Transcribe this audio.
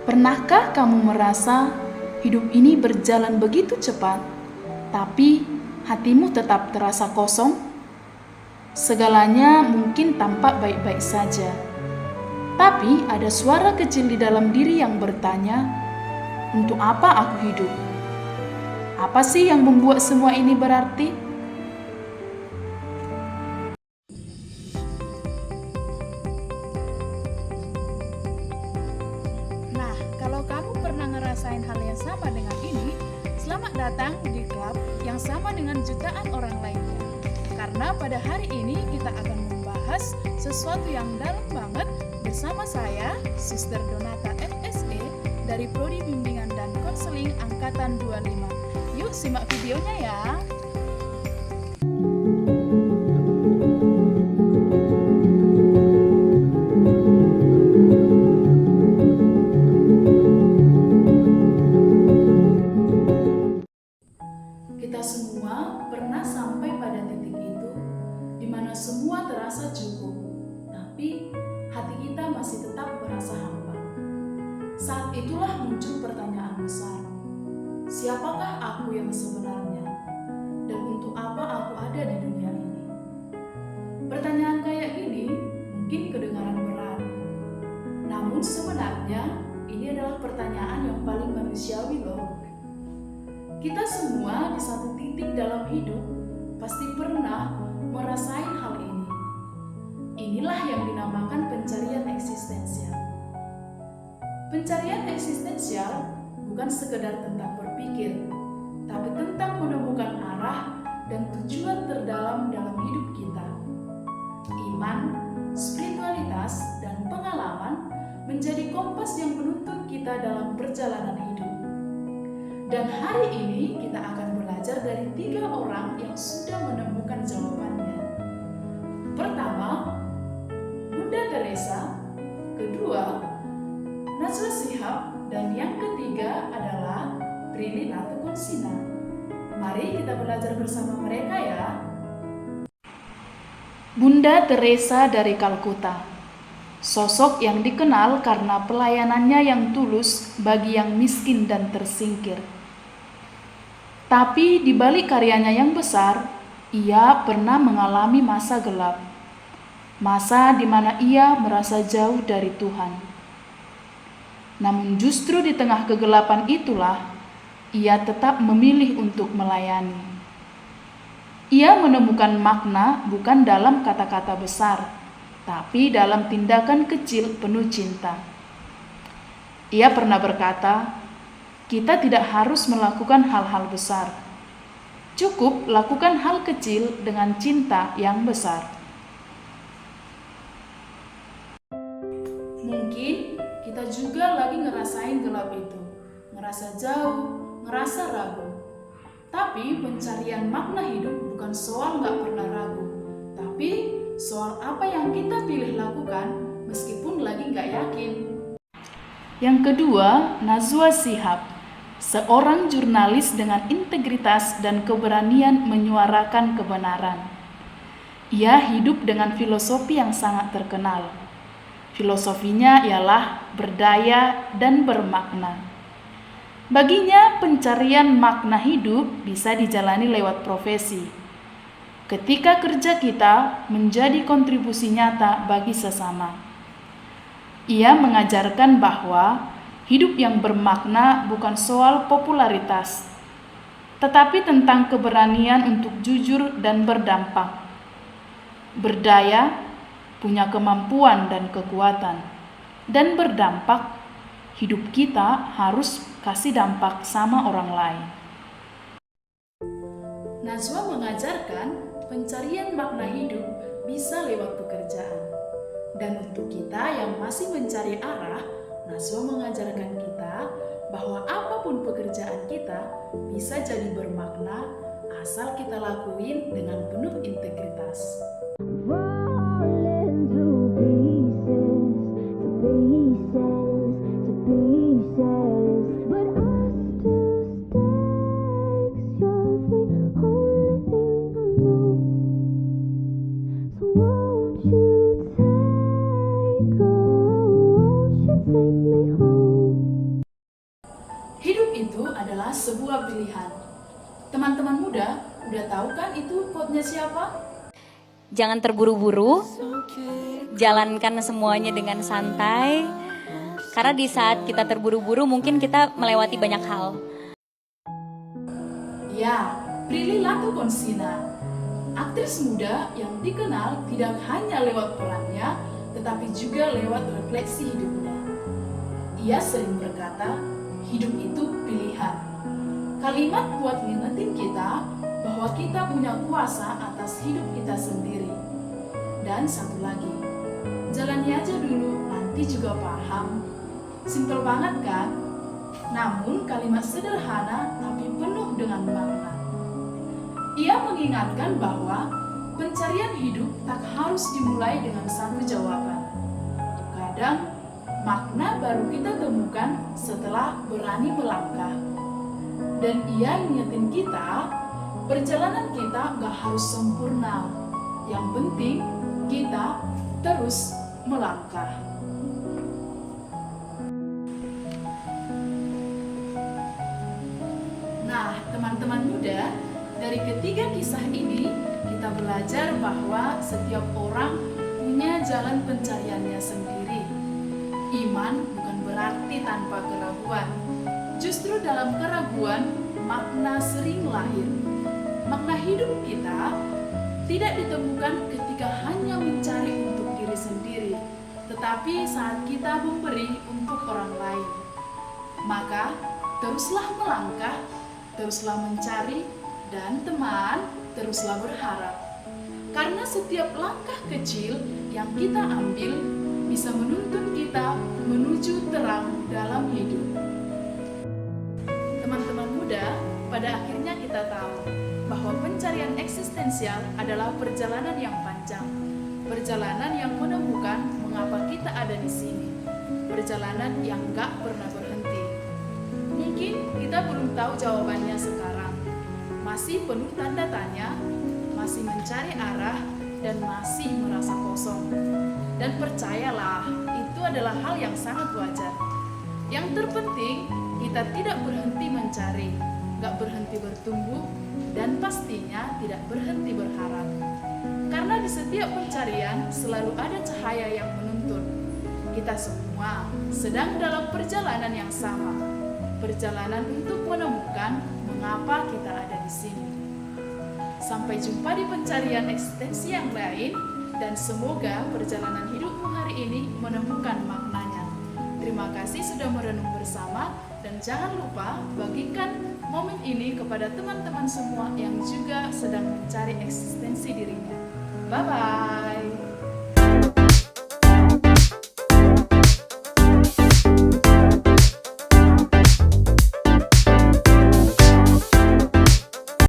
Pernahkah kamu merasa hidup ini berjalan begitu cepat, tapi hatimu tetap terasa kosong? Segalanya mungkin tampak baik-baik saja, tapi ada suara kecil di dalam diri yang bertanya, "Untuk apa aku hidup? Apa sih yang membuat semua ini berarti?" Nah, kalau kamu pernah ngerasain hal yang sama dengan ini, selamat datang di klub yang sama dengan jutaan orang lainnya. Karena pada hari ini kita akan membahas sesuatu yang dalam banget bersama saya, Sister Donata FSE dari Prodi Bimbingan dan Konseling Angkatan 25. Yuk simak videonya ya. Kita semua pernah sampai pada titik itu di mana semua terasa cukup, tapi hati kita masih tetap merasa hampa. Saat itulah muncul pertanyaan besar, siapakah aku yang sebenarnya? Dan untuk apa aku ada di dunia ini? Pertanyaan kayak gini mungkin kedengaran berat, namun sebenarnya ini adalah pertanyaan yang paling manusiawi loh. Kita semua di satu titik dalam hidup pasti pernah merasain hal ini. Inilah yang dinamakan pencarian eksistensial. Pencarian eksistensial bukan sekedar tentang berpikir, tapi tentang menemukan arah dan tujuan terdalam dalam hidup kita. Iman, spiritualitas, dan pengalaman menjadi kompas yang menuntun kita dalam perjalanan hidup. Dan hari ini kita akan belajar dari 3 orang yang sudah menemukan jawabannya. Pertama, Bunda Teresa. Kedua, Najwa Shihab. Dan yang ketiga adalah Prilly Latukonsina. Mari kita belajar bersama mereka ya. Bunda Teresa dari Kalkuta. Sosok yang dikenal karena pelayanannya yang tulus bagi yang miskin dan tersingkir. Tapi di balik karyanya yang besar, ia pernah mengalami masa gelap. Masa di mana ia merasa jauh dari Tuhan. Namun justru di tengah kegelapan itulah, ia tetap memilih untuk melayani. Ia menemukan makna bukan dalam kata-kata besar, tapi dalam tindakan kecil penuh cinta. Ia pernah berkata, kita tidak harus melakukan hal-hal besar. Cukup lakukan hal kecil dengan cinta yang besar. Mungkin kita juga lagi ngerasain gelap itu, ngerasa jauh, ngerasa ragu. Tapi pencarian makna hidup bukan soal gak pernah ragu, tapi soal apa yang kita pilih lakukan meskipun lagi gak yakin. Yang kedua, Najwa Shihab. Seorang jurnalis dengan integritas dan keberanian menyuarakan kebenaran. Ia hidup dengan filosofi yang sangat terkenal. Filosofinya ialah berdaya dan bermakna. Baginya, pencarian makna hidup bisa dijalani lewat profesi. Ketika kerja kita menjadi kontribusi nyata bagi sesama. Ia mengajarkan bahwa hidup yang bermakna bukan soal popularitas, tetapi tentang keberanian untuk jujur dan berdampak. Berdaya, punya kemampuan dan kekuatan, dan berdampak, hidup kita harus kasih dampak sama orang lain. Najwa mengajarkan pencarian makna hidup bisa lewat pekerjaan. Dan untuk kita yang masih mencari arah, Najwa mengajarkan kita bahwa apapun pekerjaan kita bisa jadi bermakna asal kita lakuin dengan penuh integritas. Take me home. sebuah pilihan. Teman-teman muda, udah tahu kan itu quote-nya siapa? Jangan terburu-buru, jalankan semuanya dengan santai. Karena di saat kita terburu-buru mungkin kita melewati banyak hal. Ya, Prilly Latuconsina, aktris muda yang dikenal tidak hanya lewat perannya, tetapi juga lewat refleksi hidupnya. Ia sering berkata, hidup itu pilihan. Kalimat buat ngingetin kita bahwa kita punya kuasa atas hidup kita sendiri. Dan satu lagi, jalani aja dulu, nanti juga paham. Simpel banget kan? Namun kalimat sederhana tapi penuh dengan makna. Ia mengingatkan bahwa pencarian hidup tak harus dimulai dengan satu jawaban. Kadang makna baru kita temukan setelah berani melangkah. Dan ia ingetin kita, perjalanan kita gak harus sempurna. Yang penting kita terus melangkah. Nah, teman-teman muda, dari ketiga kisah ini kita belajar bahwa setiap orang punya jalan pencariannya sendiri. Iman bukan berarti tanpa keraguan. Justru dalam keraguan, makna sering lahir. Makna hidup kita tidak ditemukan ketika hanya mencari untuk diri sendiri, tetapi saat kita memberi untuk orang lain. Maka, teruslah melangkah, teruslah mencari, dan teman, teruslah berharap. Karena setiap langkah kecil yang kita ambil bisa menuntun kita menuju terang dalam hidup. Teman-teman muda, pada akhirnya kita tahu bahwa pencarian eksistensial adalah perjalanan yang panjang. Perjalanan yang menemukan mengapa kita ada di sini. Perjalanan yang gak pernah berhenti. Mungkin kita belum tahu jawabannya sekarang. Masih penuh tanda tanya, masih mencari arah, dan masih merasa kosong. Dan percayalah, itu adalah hal yang sangat wajar. Yang terpenting, kita tidak berhenti mencari, gak berhenti bertumbuh, dan pastinya tidak berhenti berharap. Karena di setiap pencarian selalu ada cahaya yang menuntun. Kita semua sedang dalam perjalanan yang sama. Perjalanan untuk menemukan mengapa kita ada di sini. Sampai jumpa di pencarian eksistensi yang lain, dan semoga perjalanan hidupmu hari ini menemukan maknanya. Terima kasih sudah merenung bersama, dan jangan lupa bagikan momen ini kepada teman-teman semua yang juga sedang mencari eksistensi dirinya. Bye-bye.